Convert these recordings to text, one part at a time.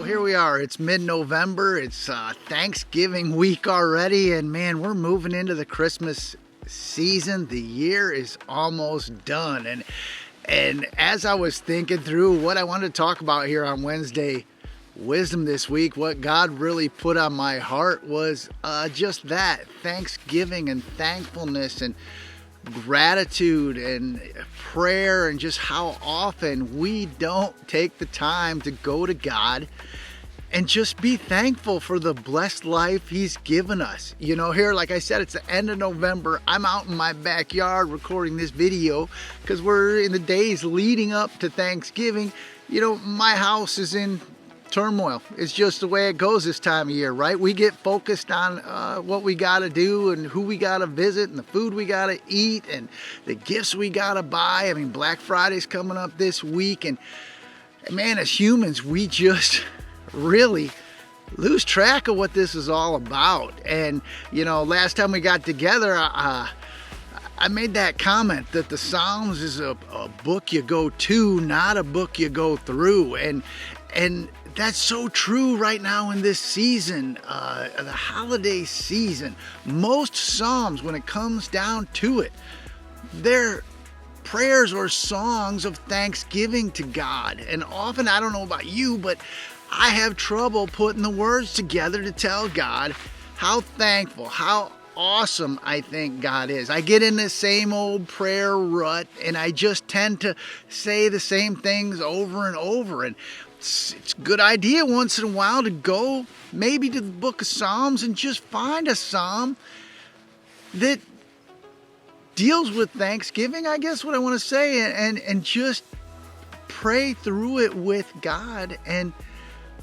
here we are. It's mid-November. It's Thanksgiving week already, and man, we're moving into the Christmas season. The year is almost done, and as I was thinking through what I wanted to talk about here on Wednesday Wisdom this week, what God really put on my heart was just that, thanksgiving and thankfulness and gratitude and prayer, and just how often we don't take the time to go to God and just be thankful for the blessed life He's given us. You know, here, like I said, it's the end of November. I'm out in my backyard recording this video because we're in the days leading up to Thanksgiving. You know, my house is in turmoil. It's just the way it goes this time of year, right? We get focused on what we got to do and who we got to visit and the food we got to eat and the gifts we got to buy. I mean, Black Friday's coming up this week, and man, as humans, we just really lose track of what this is all about. And, you know, last time we got together, I made that comment that the Psalms is a book you go to, not a book you go through. And that's so true right now in this season, the holiday season. Most Psalms, when it comes down to it, they're prayers or songs of thanksgiving to God. And often, I don't know about you, but I have trouble putting the words together to tell God how thankful, how awesome I think God is. I get in the same old prayer rut, and I just tend to say the same things over and over. And it's a good idea once in a while to go maybe to the book of Psalms and just find a psalm that deals with Thanksgiving, I guess what I want to say, and just pray through it with God and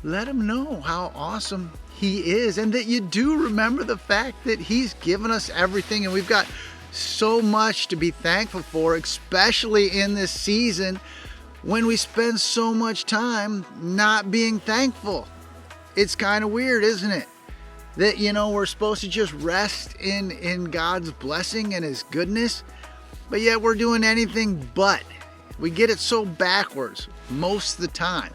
let Him know how awesome He is, and that you do remember the fact that He's given us everything, and we've got so much to be thankful for, especially in this season when we spend so much time not being thankful. It's kind of weird, isn't it? That, you know, we're supposed to just rest in God's blessing and His goodness, but yet we're doing anything but. We get it so backwards most of the time.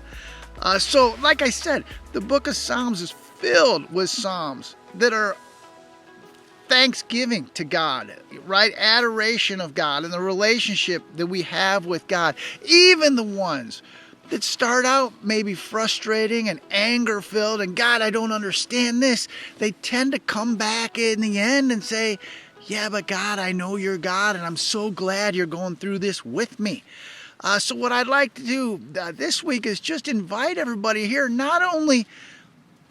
So, like I said, the book of Psalms is filled with psalms that are thanksgiving to God, right? Adoration of God and the relationship that we have with God. Even the ones that start out maybe frustrating and anger-filled and God, I don't understand this, they tend to come back in the end and say, yeah, but God, I know you're God, and I'm so glad you're going through this with me. So what I'd like to do this week is just invite everybody here, not only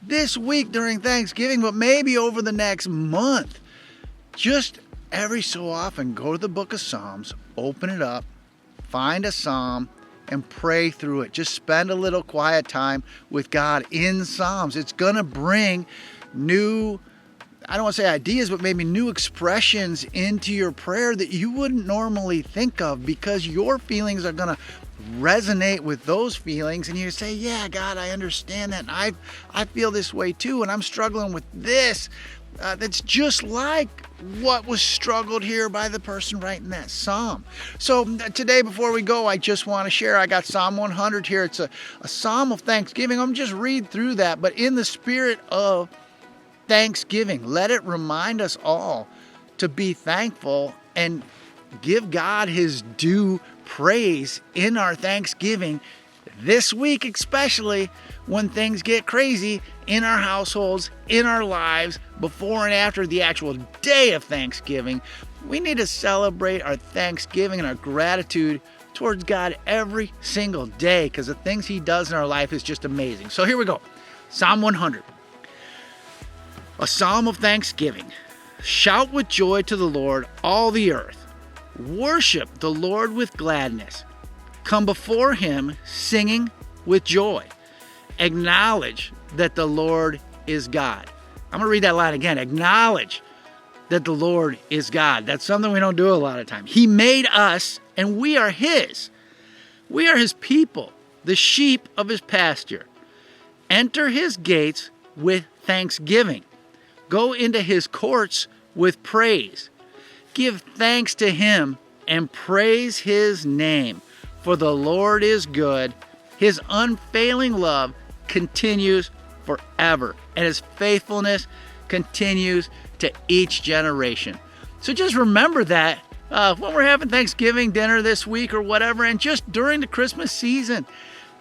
this week during Thanksgiving, but maybe over the next month. Just every so often, go to the book of Psalms, open it up, find a psalm, and pray through it. Just spend a little quiet time with God in Psalms. It's going to bring new, I don't want to say ideas, but maybe new expressions into your prayer that you wouldn't normally think of, because your feelings are going to resonate with those feelings, and you say, yeah, God, I understand that, and I feel this way too, and I'm struggling with this. That's just like what was struggled here by the person writing that psalm. So today, before we go, I just want to share, I got Psalm 100 here. It's a psalm of thanksgiving. I'm just read through that, but in the spirit of thanksgiving, let it remind us all to be thankful and give God His due praise in our thanksgiving this week, especially when things get crazy in our households, in our lives, before and after the actual day of Thanksgiving. We need to celebrate our thanksgiving and our gratitude towards God every single day, because the things He does in our life is just amazing. So here we go. Psalm 100. A psalm of thanksgiving. Shout with joy to the Lord, all the earth. Worship the Lord with gladness. Come before Him singing with joy. Acknowledge that the Lord is God. I'm going to read that line again. Acknowledge that the Lord is God. That's something we don't do a lot of times. He made us, and we are His. We are His people, the sheep of His pasture. Enter His gates with thanksgiving. Go into His courts with praise. Give thanks to Him and praise His name. For the Lord is good. His unfailing love continues forever, and his faithfulness continues to each generation. So just remember that when we're having Thanksgiving dinner this week or whatever, and just during the Christmas season,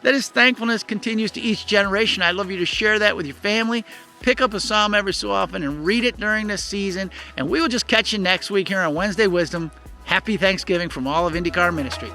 that his thankfulness continues to each generation. I'd love you to share that with your family. Pick up a psalm every so often and read it during this season. And we will just catch you next week here on Wednesday Wisdom. Happy Thanksgiving from all of IndyCar Ministry.